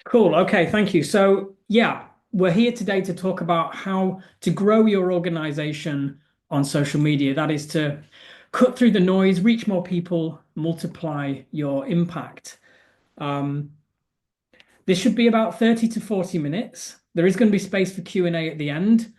Cool. Okay, thank you. So, yeah, we're here today to talk about how to grow your organization on social media. That is to cut through the noise, reach more people, multiply your impact. Um, this should be about 30 to 40 minutes. There is going to be space for Q&A at the end.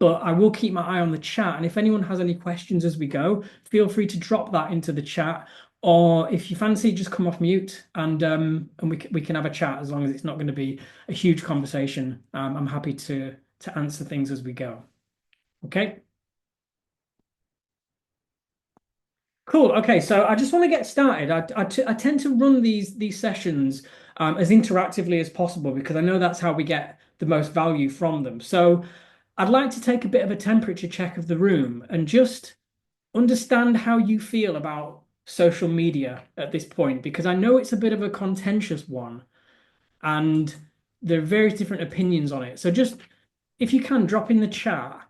But I will keep my eye on the chat. And if anyone has any questions as we go, feel free to drop that into the chat. Or if you fancy, just come off mute and we can have a chat as long as it's not going to be a huge conversation. I'm happy to answer things as we go. Okay. Cool. Okay, so I just want to get started. I tend to run these sessions as interactively as possible because I know that's how we get the most value from them. So I'd like to take a bit of a temperature check of the room and just understand how you feel about social media at this point because I know it's a bit of a contentious one and there are various different opinions on it. So just if you can drop in the chat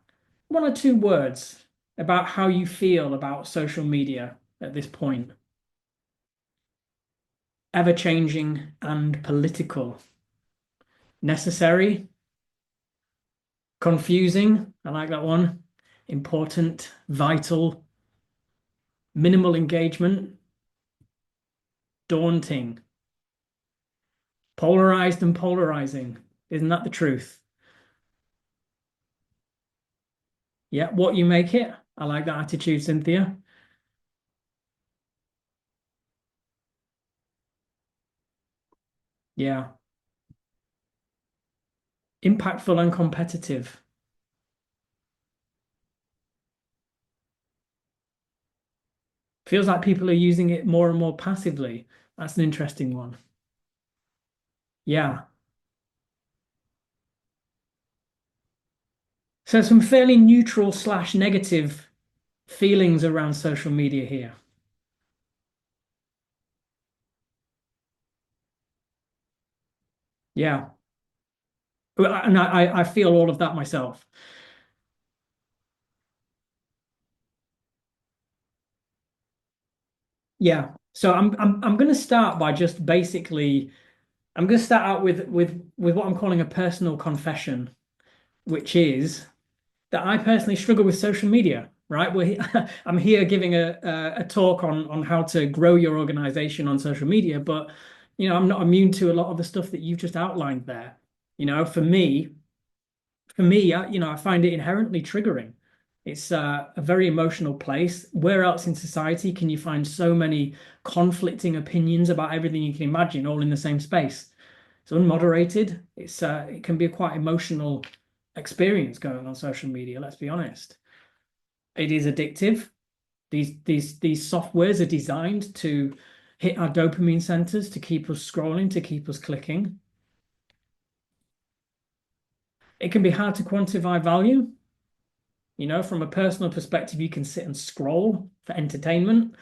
one or two words about how you feel about social media at this point. Ever changing and political. Necessary, confusing. I like that one. Important, vital, minimal engagement, daunting, polarized and polarizing. Isn't that the truth? Yeah, what you make it. I like that attitude, Cynthia. Yeah. Impactful and competitive. Feels like people are using it more and more passively. That's an interesting one. Yeah. So some fairly neutral slash negative feelings around social media here. Yeah. And I feel all of that myself. Yeah. So I'm going to start by just basically I'm going to start out with what I'm calling a personal confession, which is that I personally struggle with social media, right? I'm here giving a talk on how to grow your organization on social media, but I'm not immune to a lot of the stuff that you've just outlined there. For me, I find it inherently triggering. It's a very emotional place. Where else in society can you find so many conflicting opinions about everything you can imagine, all in the same space? It's unmoderated. It can be a quite emotional experience going on social media. Let's be honest. It is addictive. These softwares are designed to hit our dopamine centers, to keep us scrolling, to keep us clicking. It can be hard to quantify value. From a personal perspective, you can sit and scroll for entertainment,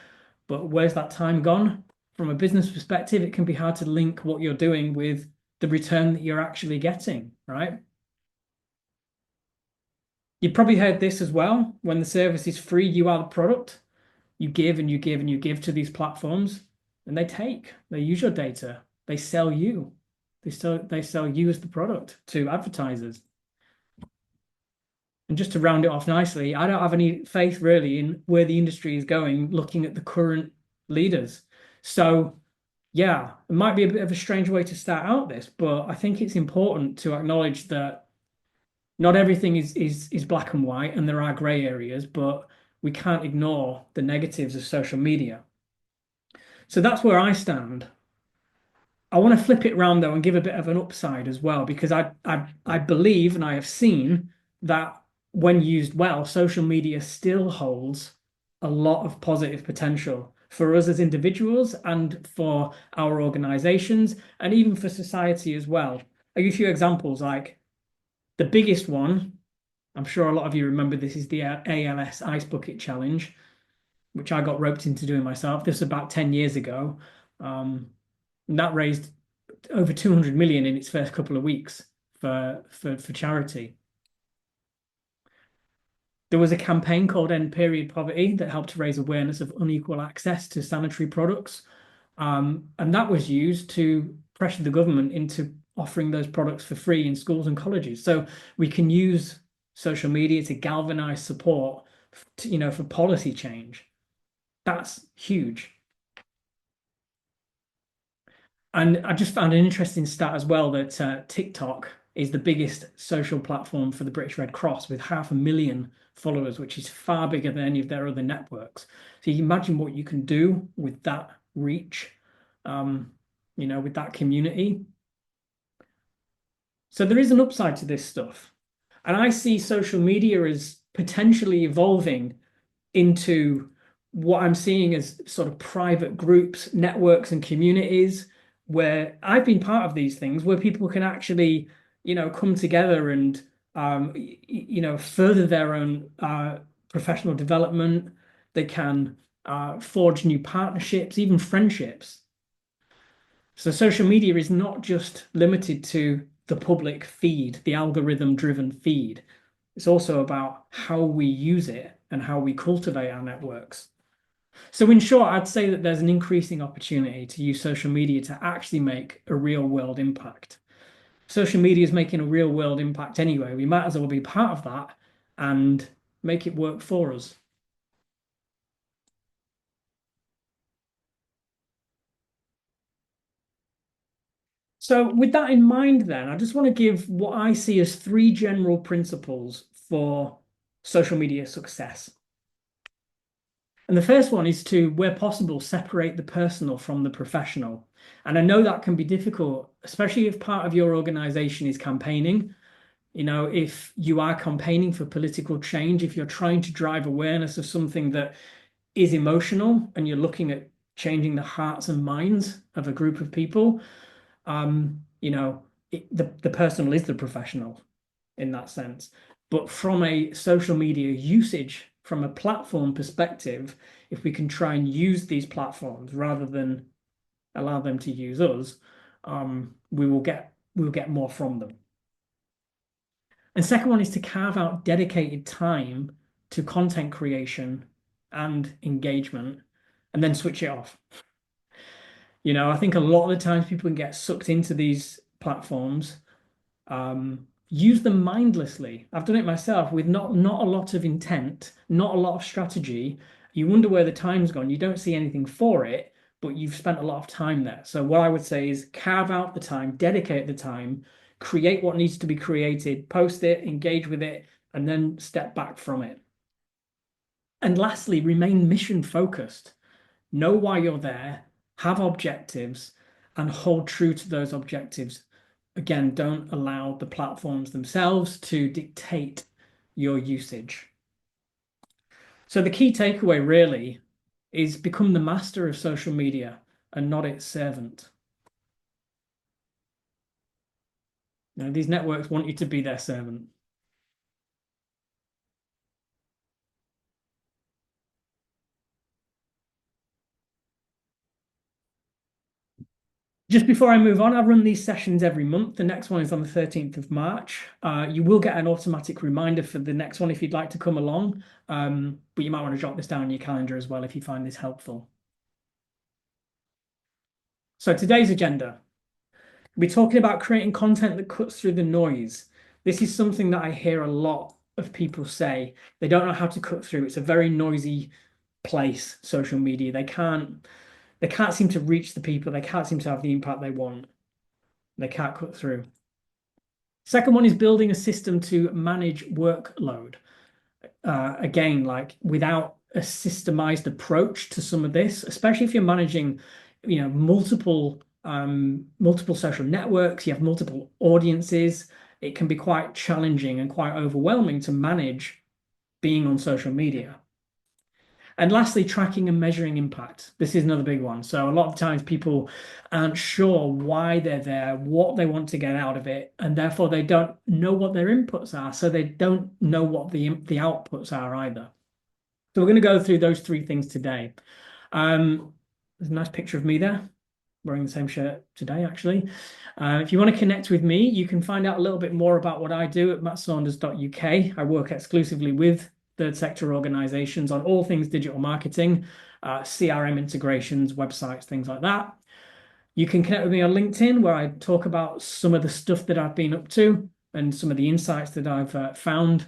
but where's that time gone? From a business perspective, it can be hard to link what you're doing with the return that you're actually getting, right? You've probably heard this as well. When the service is free, you are the product. You give and you give and you give to these platforms, and they use your data, they sell you. They sell you as the product to advertisers. And just to round it off nicely, I don't have any faith really in where the industry is going, looking at the current leaders. So, yeah, it might be a bit of a strange way to start out this, but I think it's important to acknowledge that not everything is black and white, and there are grey areas, but we can't ignore the negatives of social media. So that's where I stand. I want to flip it around though and give a bit of an upside as well, because I believe and I have seen that when used well, social media still holds a lot of positive potential for us as individuals and for our organizations and even for society as well. I'll give you a few examples, like the biggest one, I'm sure a lot of you remember this is the ALS Ice Bucket Challenge, which I got roped into doing myself. This was about 10 years ago. And that raised over 200 million in its first couple of weeks for charity. There was a campaign called End Period Poverty that helped to raise awareness of unequal access to sanitary products. And that was used to pressure the government into offering those products for free in schools and colleges. So we can use social media to galvanize support, for policy change. That's huge. And I just found an interesting stat as well that TikTok is the biggest social platform for the British Red Cross with 500,000 followers, which is far bigger than any of their other networks. So you can imagine what you can do with that reach, um, with that community. So there is an upside to this stuff. And I see social media as potentially evolving into what I'm seeing as sort of private groups, networks, and communities where I've been part of these things where people can actually, come together and, further their own professional development. They can forge new partnerships, even friendships. So social media is not just limited to the public feed, the algorithm-driven feed. It's also about how we use it and how we cultivate our networks. So in short, I'd say that there's an increasing opportunity to use social media to actually make a real world impact. Social media is making a real world impact anyway. We might as well be part of that and make it work for us. So with that in mind, then, I just want to give what I see as three general principles for social media success. And the first one is to, where possible, separate the personal from the professional. And I know that can be difficult, especially if part of your organization is campaigning. If you are campaigning for political change, if you're trying to drive awareness of something that is emotional and you're looking at changing the hearts and minds of a group of people, the personal is the professional in that sense. But from a social media usage, from a platform perspective, if we can try and use these platforms rather than allow them to use us, we will get more from them. And second one is to carve out dedicated time to content creation and engagement, and then switch it off. I think a lot of the times people can get sucked into these platforms, use them mindlessly. I've done it myself with not a lot of intent, not a lot of strategy. You wonder where the time's gone. You don't see anything for it, but you've spent a lot of time there. So what I would say is carve out the time, dedicate the time, create what needs to be created, post it, engage with it, and then step back from it. And lastly, remain mission focused. Know why you're there, have objectives, and hold true to those objectives. Again, don't allow the platforms themselves to dictate your usage. So the key takeaway really is become the master of social media and not its servant. These networks want you to be their servant. Just before I move on, I run these sessions every month. The next one is on the 13th of March. You will get an automatic reminder for the next one if you'd like to come along, but you might want to jot this down in your calendar as well if you find this helpful. So today's agenda, we're talking about creating content that cuts through the noise. This is something that I hear a lot of people say. They don't know how to cut through. It's a very noisy place, social media. They can't seem to reach the people. They can't seem to have the impact they want. They can't cut through. Second one is building a system to manage workload. Again, like without a systemized approach to some of this, especially if you're managing, multiple social networks, you have multiple audiences, it can be quite challenging and quite overwhelming to manage being on social media. And lastly, tracking and measuring impact. This is another big one. So a lot of times people aren't sure why they're there, what they want to get out of it, and therefore they don't know what their inputs are, so they don't know what the outputs are either. So we're going to go through those three things today. There's a nice picture of me there, wearing the same shirt today, actually. If you want to connect with me, you can find out a little bit more about what I do at mattsaunders.uk. I work exclusively with third sector organizations on all things digital marketing, CRM integrations, websites, things like that. You can connect with me on LinkedIn, where I talk about some of the stuff that I've been up to and some of the insights that I've found.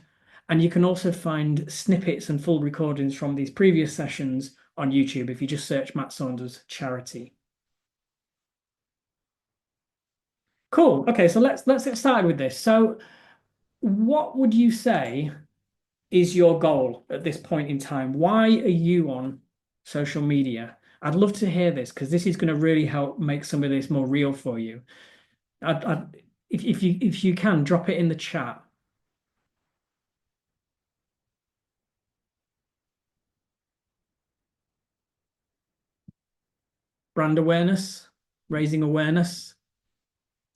And you can also find snippets and full recordings from these previous sessions on YouTube if you just search Matt Saunders Charity. Cool. Okay, so let's get started with this. So, what would you say is your goal at this point in time? Why are you on social media? I'd love to hear this because this is going to really help make some of this more real for you. If you can, drop it in the chat. Brand awareness, raising awareness,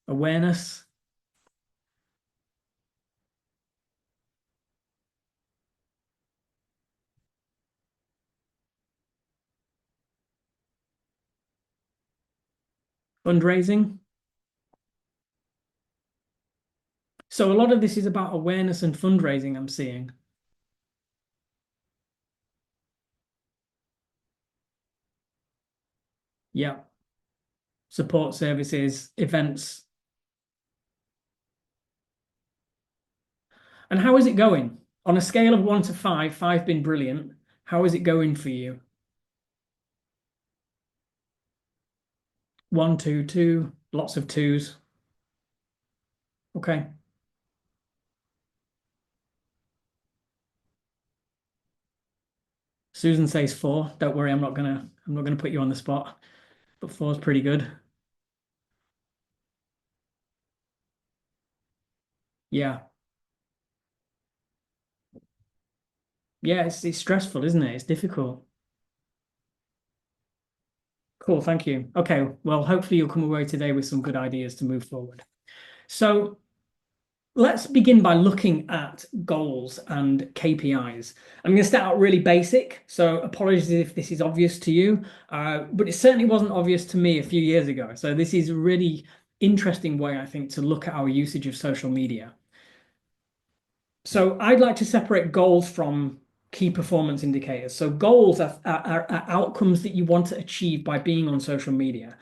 awareness, fundraising. So a lot of this is about awareness and fundraising, I'm seeing. Yeah. Support services, events. And how is it going? On a scale of 1 to 5, five being brilliant, how is it going for you? One, two, two, lots of twos. Okay. Susan says 4. Don't worry, I'm not gonna put you on the spot. But 4's pretty good. Yeah. Yeah, it's stressful, isn't it? It's difficult. Cool, thank you. Okay, well, hopefully you'll come away today with some good ideas to move forward. So let's begin by looking at goals and KPIs. I'm going to start out really basic, so apologies if this is obvious to you, but it certainly wasn't obvious to me a few years ago. So this is a really interesting way, I think, to look at our usage of social media. So I'd like to separate goals from key performance indicators. So goals are outcomes that you want to achieve by being on social media.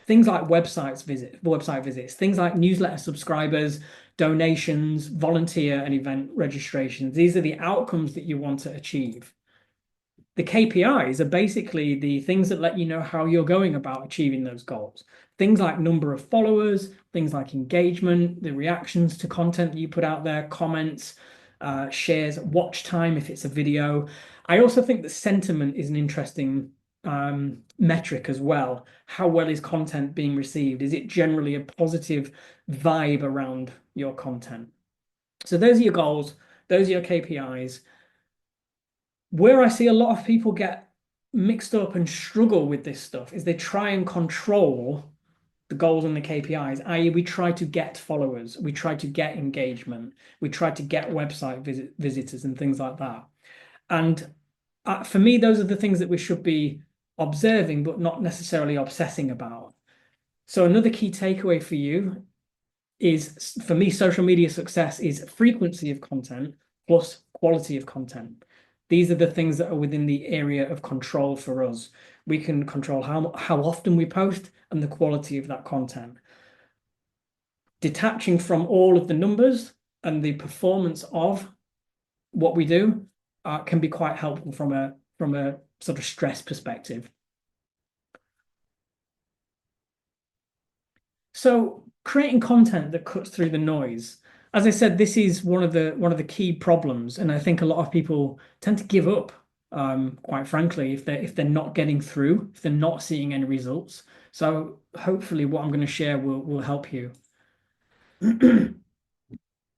Things like website visits, things like newsletter subscribers, donations, volunteer and event registrations. These are the outcomes that you want to achieve. The KPIs are basically the things that let you know how you're going about achieving those goals. Things like number of followers, things like engagement, the reactions to content that you put out there, comments, shares, watch time if it's a video. I also think that sentiment is an interesting metric as well. How well is content being received? Is it generally a positive vibe around your content? So those are your goals, those are your KPIs. Where I see a lot of people get mixed up and struggle with this stuff is they try and control the goals and the KPIs, i.e., we try to get followers, we try to get engagement, we try to get visitors and things like that. And for me, those are the things that we should be observing, but not necessarily obsessing about. So another key takeaway for you is, for me, social media success is frequency of content plus quality of content. These are the things that are within the area of control for us. We can control how often we post and the quality of that content. Detaching from all of the numbers and the performance of what we do can be quite helpful from a sort of stress perspective. So creating content that cuts through the noise. As I said, this is one of the key problems, and I think a lot of people tend to give up, quite frankly, if they're not getting through, if they're not seeing any results. So hopefully, what I'm going to share will help you.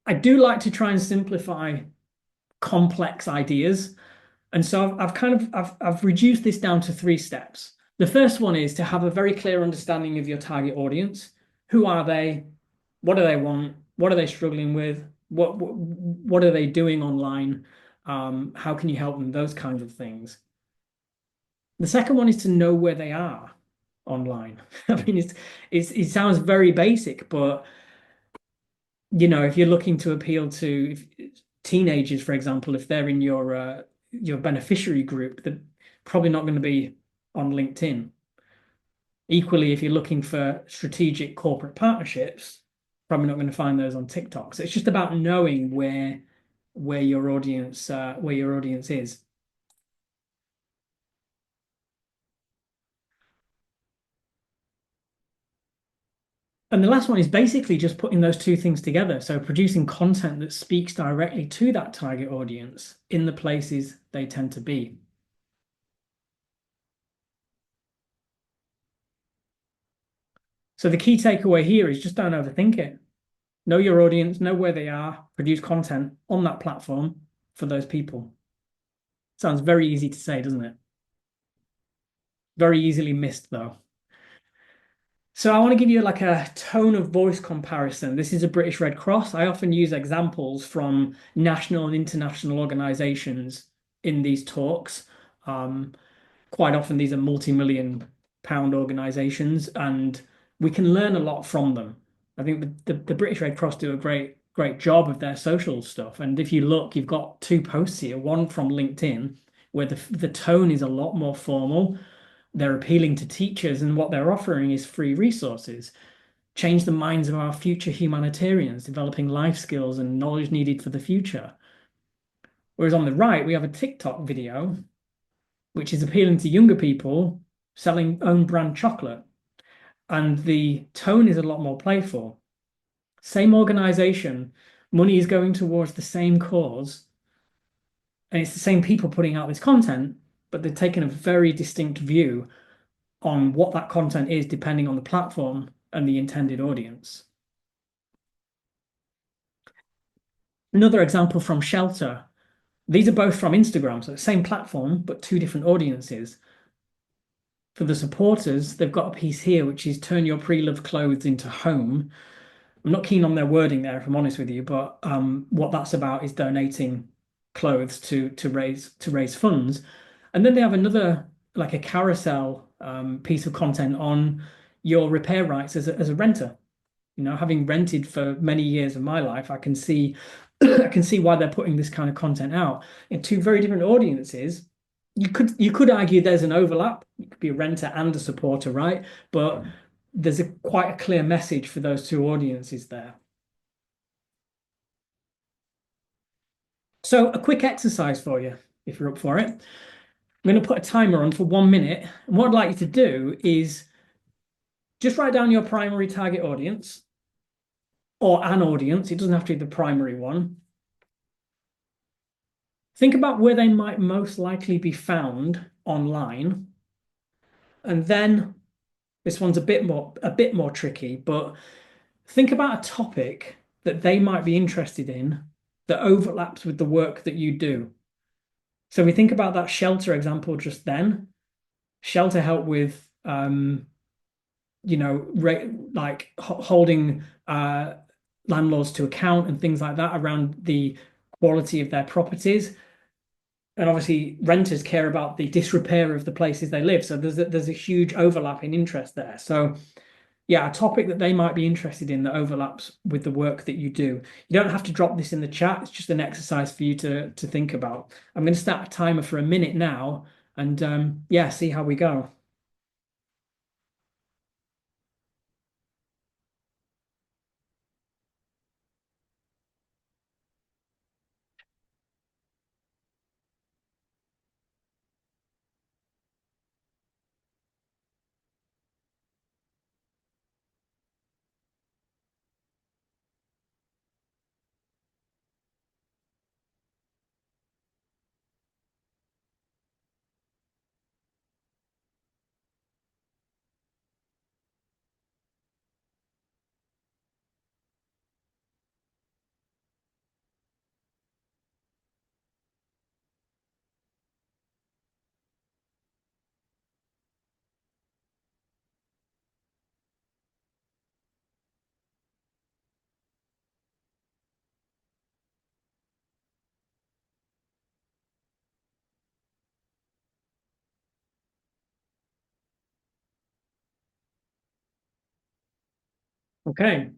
I do like to try and simplify complex ideas, and so I've kind of I've reduced this down to 3 steps. The first one is to have a very clear understanding of your target audience. Who are they? What do they want? What are they struggling with? What are they doing online? How can you help them? Those kinds of things. The second one is to know where they are online. I mean, it sounds very basic, but if you're looking to appeal to teenagers, for example, if they're in your beneficiary group, they're probably not going to be on LinkedIn. Equally, if you're looking for strategic corporate partnerships, probably not going to find those on TikTok. So it's just about knowing where your audience is. And the last one is basically just putting those two things together. So producing content that speaks directly to that target audience in the places they tend to be. So the key takeaway here is just don't overthink it. Know your audience, know where they are, produce content on that platform for those people. Sounds very easy to say, doesn't it? Very easily missed, though. So I want to give you like a tone of voice comparison. This is a British Red Cross. I often use examples from national and international organizations in these talks. Um, Quite often these are multi-million pound organizations, and we can learn a lot from them. I think the British Red Cross do a great job of their social stuff. And if you look, you've got two posts here, one from LinkedIn, where the tone is a lot more formal. They're appealing to teachers, and what they're offering is free resources. Change the minds of our future humanitarians, developing life skills and knowledge needed for the future. Whereas on the right, we have a TikTok video, which is appealing to younger people selling own brand chocolate. And the tone is a lot more playful. Same organization, money is going towards the same cause, and it's the same people putting out this content, but they're taking a very distinct view on what that content is depending on the platform and the intended audience. Another example from Shelter. These are both from Instagram, so the same platform, but two different audiences. For the supporters, they've got a piece here which is turn your pre-loved clothes into home. I'm not keen on their wording there, if I'm honest with you, but what that's about is donating clothes to raise funds. And then they have another like a carousel piece of content on your repair rights as a renter. Having rented for many years of my life, I can see I can see why they're putting this kind of content out in two very different audiences. You could argue there's an overlap. You could be a renter and a supporter, right? But there's a quite a clear message for those two audiences there. So a quick exercise for you, if you're up for it. I'm going to put a timer on for 1 minute. And what I'd like you to do is just write down your primary target audience or an audience. It doesn't have to be the primary one. Think about where they might most likely be found online. And then this one's a bit more tricky, but think about a topic that they might be interested in that overlaps with the work that you do. So we think about that shelter example just then. Shelter help with like holding landlords to account and things like that around the quality of their properties. And obviously, renters care about the disrepair of the places they live. So there's a huge overlap in interest there. So yeah, a topic that they might be interested in that overlaps with the work that you do. You don't have to drop this in the chat. It's just an exercise for you to think about. I'm going to start a timer for 1 minute now, and yeah, see how we go. Okay.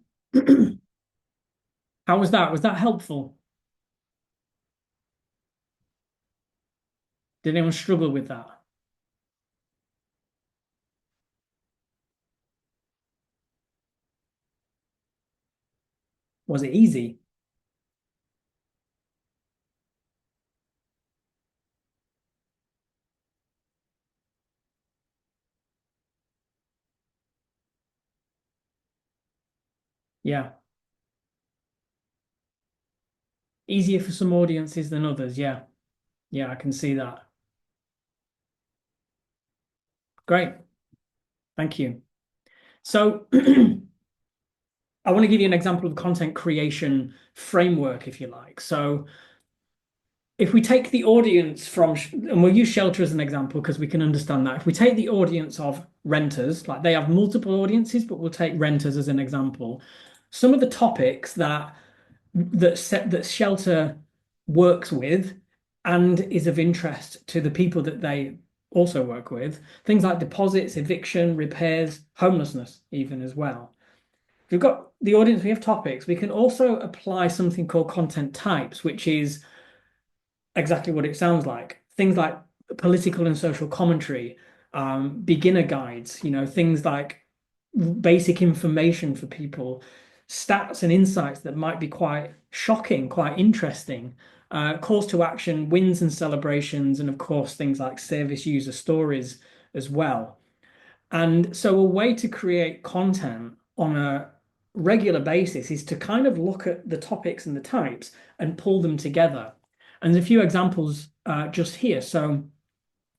How was that? Was that helpful? Did anyone struggle with that? Was it easy? Yeah. Easier for some audiences than others. Yeah. Yeah, I can see that. Great. Thank you. So I want to give you an example of content creation framework, if you like. So if we take the audience from, and we'll use shelter as an example because we can understand that. If we take the audience of renters, like they have multiple audiences, but we'll take renters as an example. Some of the topics that shelter works with and is of interest to the people that they also work with, things like deposits, eviction, repairs, homelessness, even as well. If we've got the audience, we have topics. We can also apply something called content types, which is exactly what it sounds like. Things like political and social commentary, beginner guides, things like basic information for people, stats and insights that might be quite shocking, quite interesting, calls to action, wins and celebrations, and of course, things like service user stories as well. And so, a way to create content on a regular basis is to kind of look at the topics and the types and pull them together. And there's a few examples just here. So,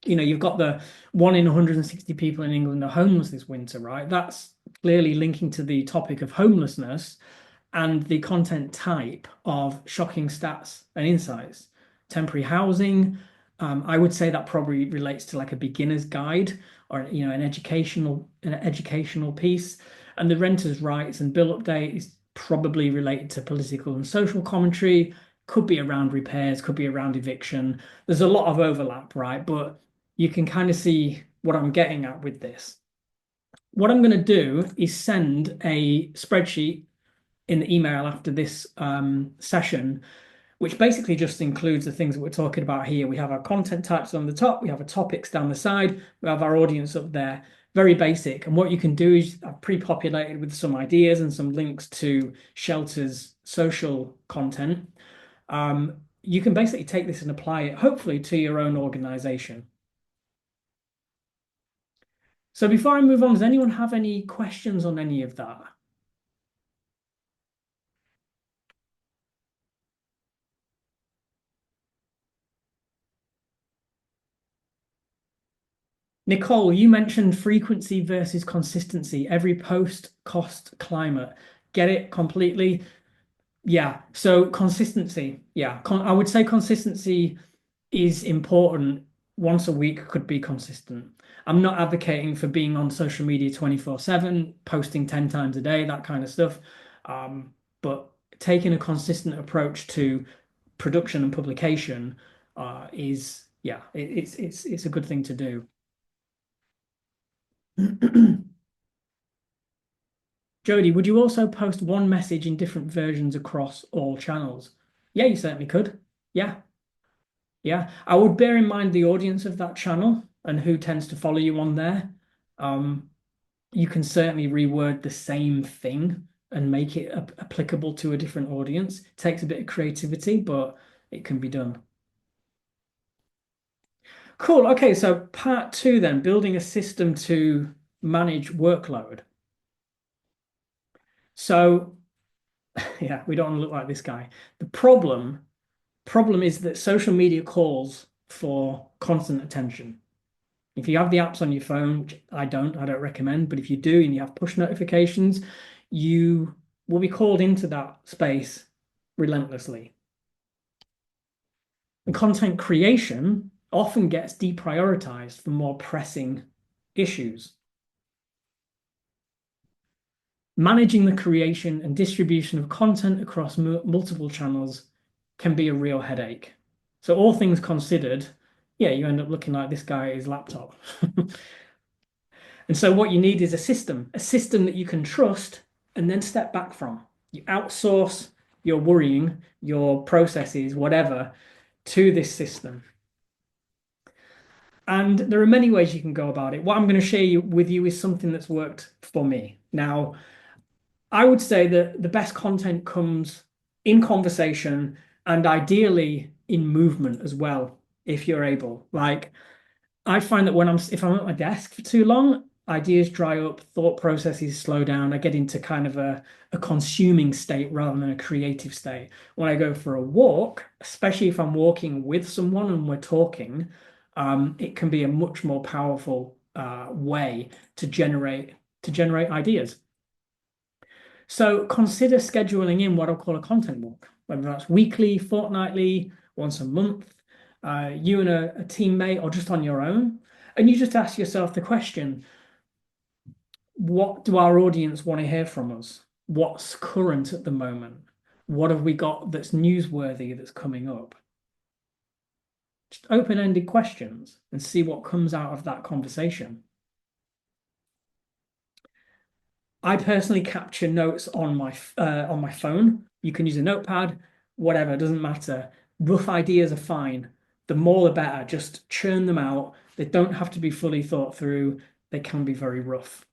you've got the 1 in 160 people in England are homeless this winter, right? That's clearly linking to the topic of homelessness and the content type of shocking stats and insights. Temporary housing, I would say that probably relates to like a beginner's guide or an educational piece. And the renters' rights and bill update is probably related to political and social commentary, could be around repairs, could be around eviction. There's a lot of overlap, right? But you can kind of see what I'm getting at with this. What I'm going to do is send a spreadsheet in the email after this session, which basically just includes the things that we're talking about here. We have our content types on the top, we have our topics down the side, we have our audience up there. Very basic. And what you can do is I've pre-populated with some ideas and some links to Shelter's social content. You can basically take this and apply it, hopefully, to your own organization. So before I move on, does anyone have any questions on any of that? Nicole, you mentioned frequency versus consistency. Every post cost climate. Get it completely? Yeah. So consistency. Yeah. I would say consistency is important. Once a week could be consistent. I'm not advocating for being on social media 24/7, posting 10 times a day, that kind of stuff. But taking a consistent approach to production and publication is, yeah, it's a good thing to do. Jody, would you also post one message in different versions across all channels? Yeah, you certainly could. Yeah, yeah. I would bear in mind the audience of that channel and who tends to follow you on there. Um, you can certainly reword the same thing and make it applicable to a different audience. It takes a bit of creativity, but it can be done. Cool. Okay, so part two then, building a system to manage workload. So yeah, we don't want to look like this guy. The problem is that social media calls for constant attention. If you have the apps on your phone, which I don't recommend, but if you do and you have push notifications, you will be called into that space relentlessly. And content creation often gets deprioritized for more pressing issues. Managing the creation and distribution of content across multiple channels can be a real headache. So, all things considered, yeah, you end up looking like this guy at his laptop. And so, what you need is a system that you can trust and then step back from. You outsource your worrying, your processes, whatever, to this system. And there are many ways you can go about it. What I'm going to share with you is something that's worked for me. Now, I would say that the best content comes in conversation and ideally in movement as well, if you're able. Like I find that if I'm at my desk for too long, ideas dry up, thought processes slow down. I get into kind of a consuming state rather than a creative state. When I go for a walk, especially if I'm walking with someone and we're talking, it can be a much more powerful way to generate ideas. So consider scheduling in what I'll call a content walk, whether that's weekly, fortnightly, once a month, you and a teammate, or just on your own. And you just ask yourself the question, what do our audience want to hear from us? What's current at the moment? What have we got that's newsworthy that's coming up? Just open-ended questions and see what comes out of that conversation. I personally capture notes on my phone. You can use a notepad, whatever, it doesn't matter. Rough ideas are fine. The more the better. Just churn them out. They don't have to be fully thought through. They can be very rough.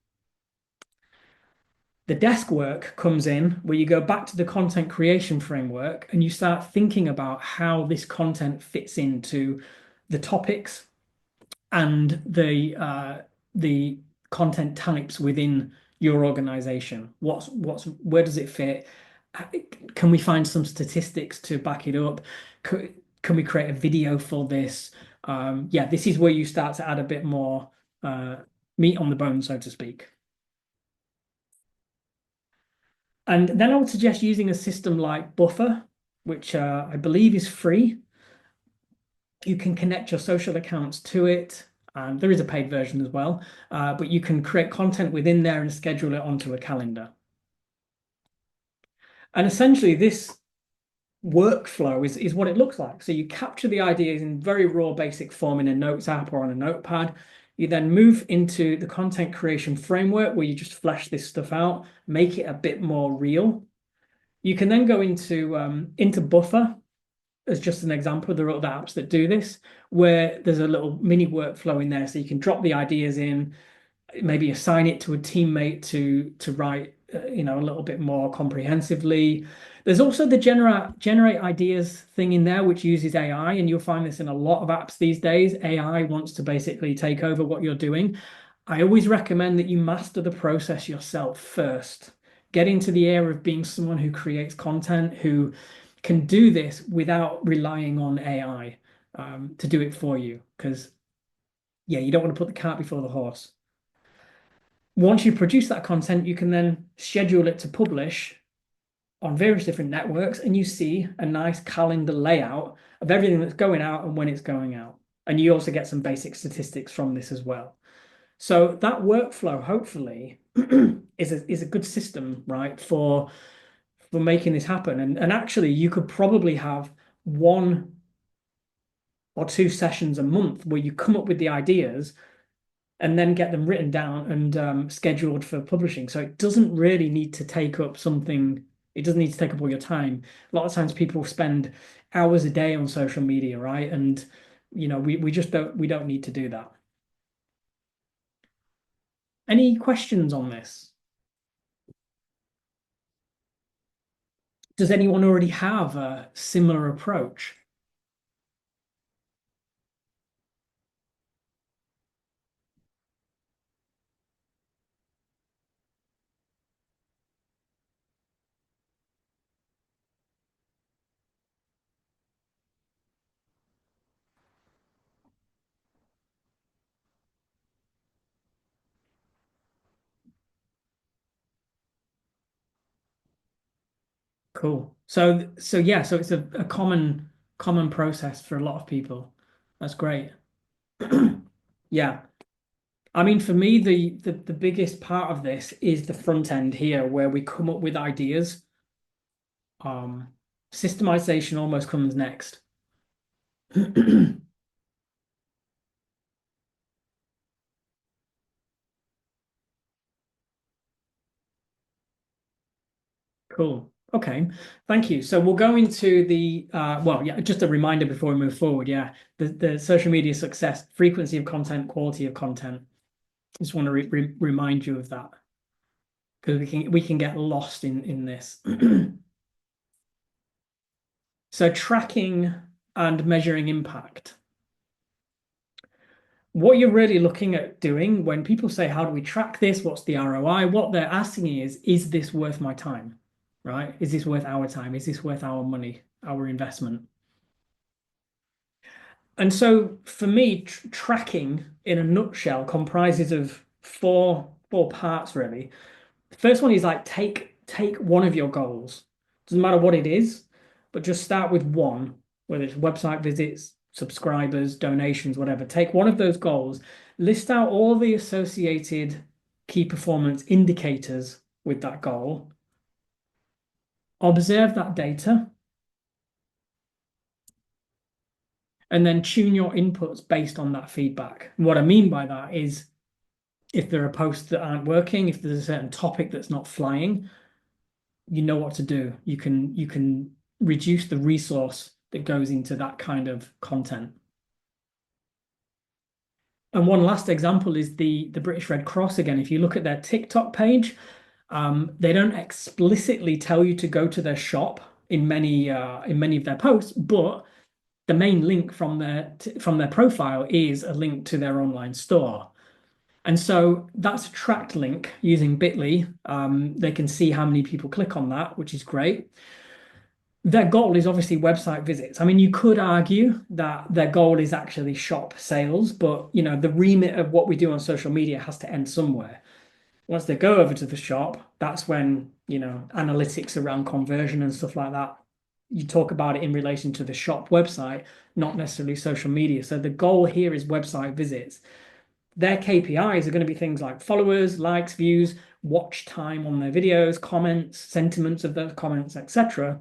The desk work comes in where you go back to the content creation framework and you start thinking about how this content fits into the topics and the content types within your organization. Where does it fit? Can we find some statistics to back it up? Can we create a video for this? Yeah, this is where you start to add a bit more uh, meat on the bone, so to speak. And then I would suggest using a system like Buffer, which I believe is free. You can connect your social accounts to it. There is a paid version as well, but you can create content within there and schedule it onto a calendar. And essentially, this workflow is what it looks like. So you capture the ideas in very raw, basic form in a Notes app or on a notepad. You then move into the content creation framework where you just flesh this stuff out, make it a bit more real. You can then go into Buffer as just an example. There are other apps that do this, where there's a little mini workflow in there, so you can drop the ideas in, maybe assign it to a teammate to write, a little bit more comprehensively. There's also the generate ideas thing in there, which uses AI, and you'll find this in a lot of apps these days. AI wants to basically take over what you're doing. I always recommend that you master the process yourself first. Get into the air of being someone who creates content, who can do this without relying on AI to do it for you. Because, yeah, you don't want to put the cart before the horse. Once you produce that content, you can then schedule it to publish on various different networks, and you see a nice calendar layout of everything that's going out and when it's going out. And you also get some basic statistics from this as well. So that workflow, hopefully, is a good system, right, for making this happen. And actually, you could probably have 1 or 2 sessions a month where you come up with the ideas and then get them written down and scheduled for publishing. So it doesn't really need to take up something, it doesn't need to take up all your time. A lot of times people spend hours a day on social media, right? And we just don't need to do that. Any questions on this? Does anyone already have a similar approach? Cool. So yeah, so it's a common process for a lot of people. That's great. Yeah. I mean, for me, the biggest part of this is the front end here, where we come up with ideas. Um, Systemization almost comes next. Cool. Okay. Thank you. So we'll go into well, yeah, just a reminder before we move forward. Yeah, the social media success, frequency of content, quality of content. Just want to remind you of that. because we can get lost in this. So tracking and measuring impact. What you're really looking at doing when people say, how do we track this? What's the ROI? What they're asking is this worth my time? Right? Is this worth our time? Is this worth our money, our investment? And so for me, tracking in a nutshell comprises of four parts really. The first one is like take one of your goals. Doesn't matter what it is, but just start with one, whether it's website visits, subscribers, donations, whatever. Take one of those goals, list out all the associated key performance indicators with that goal, observe that data, and then tune your inputs based on that feedback. What I mean by that is if there are posts that aren't working, if there's a certain topic that's not flying, you know what to do. You can reduce the resource that goes into that kind of content. And one last example is the British Red Cross again. If you look at their TikTok page, they don't explicitly tell you to go to their shop in many of their posts, but the main link from their profile is a link to their online store. And so that's a tracked link using Bitly. They can see how many people click on that, which is great. Their goal is obviously website visits. I mean, you could argue that their goal is actually shop sales, but the remit of what we do on social media has to end somewhere. Once they go over to the shop, that's when, analytics around conversion and stuff like that. You talk about it in relation to the shop website, not necessarily social media. So the goal here is website visits. Their KPIs are going to be things like followers, likes, views, watch time on their videos, comments, sentiments of those comments, etc.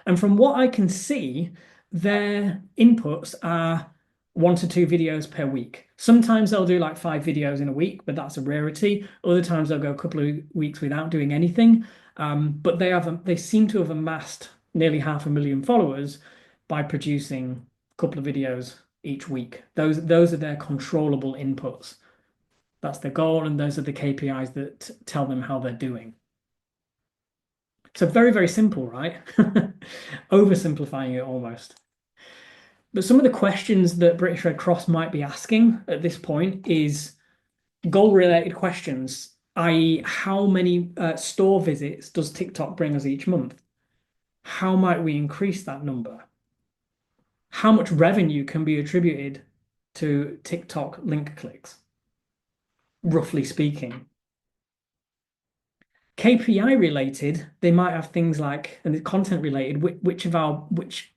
And from what I can see, their inputs are 1 to 2 videos per week. Sometimes they'll do like 5 videos in a week, but that's a rarity. Other times they'll go a couple of weeks without doing anything. But they seem to have amassed nearly 500,000 followers by producing a couple of videos each week. Those are their controllable inputs. That's their goal, and those are the KPIs that tell them how they're doing. So very, very simple, right? Oversimplifying it almost. But some of the questions that British Red Cross might be asking at this point is goal-related questions, i.e., how many store visits does TikTok bring us each month? How might we increase that number? How much revenue can be attributed to TikTok link clicks, roughly speaking? KPI related, they might have things like, and content related, which are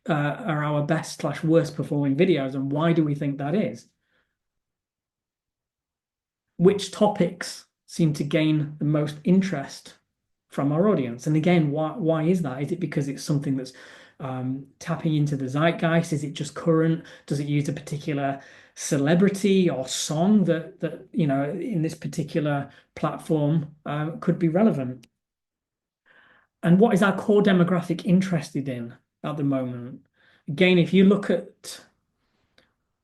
our best slash worst performing videos, and why do we think that is? Which topics seem to gain the most interest from our audience? And again, why is that? Is it because it's something that's tapping into the zeitgeist? Is it just current? Does it use a particular celebrity or song that in this particular platform could be relevant? And what is our core demographic interested in at the moment? Again, if you look at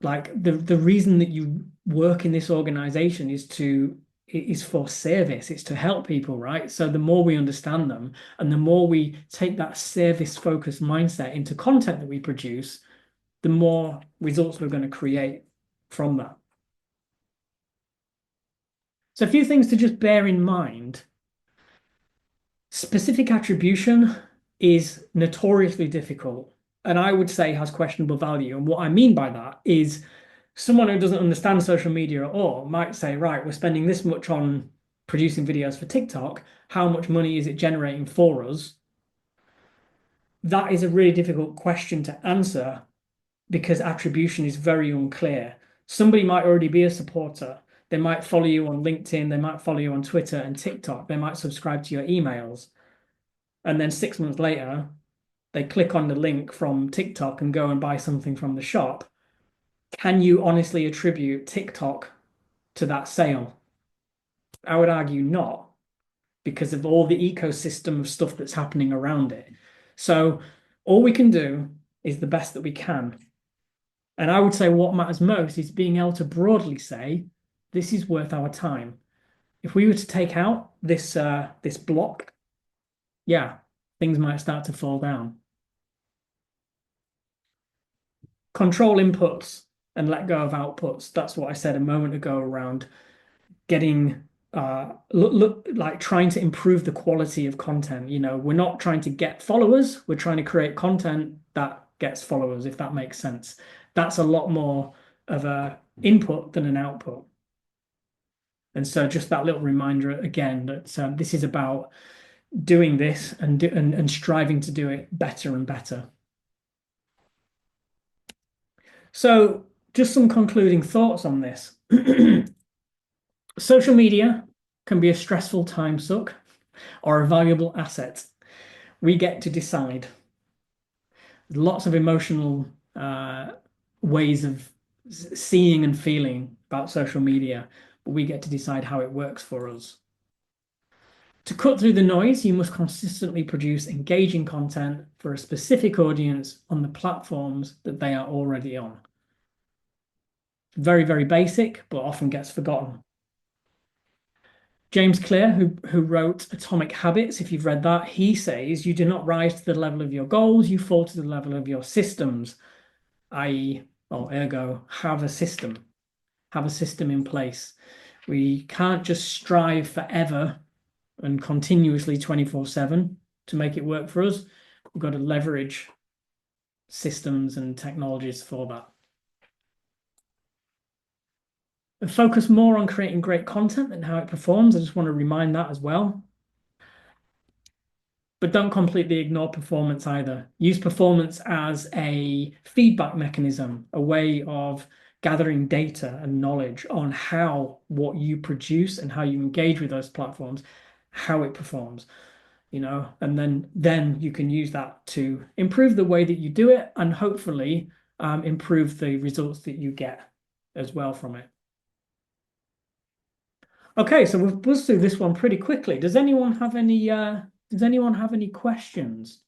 like the reason that you work in this organization is for service, it's to help people, right? So the more we understand them and the more we take that service focused mindset into content that we produce, the more results we're going to create from that. So a few things to just bear in mind. Specific attribution is notoriously difficult and I would say has questionable value. And what I mean by that is someone who doesn't understand social media at all might say, right, we're spending this much on producing videos for TikTok. How much money is it generating for us? That is a really difficult question to answer because attribution is very unclear. Somebody might already be a supporter. They might follow you on LinkedIn, they might follow you on Twitter and TikTok, they might subscribe to your emails. And then 6 months later, they click on the link from TikTok and go and buy something from the shop. Can you honestly attribute TikTok to that sale? I would argue not, because of all the ecosystem of stuff that's happening around it. So all we can do is the best that we can. And I would say what matters most is being able to broadly say, this is worth our time. If we were to take out this block, yeah, things might start to fall down. Control inputs and let go of outputs. That's what I said a moment ago around getting look like trying to improve the quality of content. We're not trying to get followers, we're trying to create content that gets followers, if that makes sense. That's a lot more of a input than an output. And so just that little reminder again that this is about doing this and striving to do it better and better. So just some concluding thoughts on this. Social media can be a stressful time suck or a valuable asset. We get to decide. Lots of emotional ways of seeing and feeling about social media, but we get to decide how it works for us. To cut through the noise, you must consistently produce engaging content for a specific audience on the platforms that they are already on. Very, very basic, but often gets forgotten. James Clear, who wrote Atomic Habits, if you've read that, he says you do not rise to the level of your goals, you fall to the level of your systems, i.e., or ergo, have a system in place. We can't just strive forever and continuously 24/7 to make it work for us. We've got to leverage systems and technologies for that. And focus more on creating great content than how it performs. I just want to remind that as well. But don't completely ignore performance either. Use performance as a feedback mechanism, a way of gathering data and knowledge on how what you produce and how you engage with those platforms, how it performs, and then you can use that to improve the way that you do it and hopefully improve the results that you get as well from it. Okay, so we've buzzed through this one pretty quickly. Does anyone have any questions?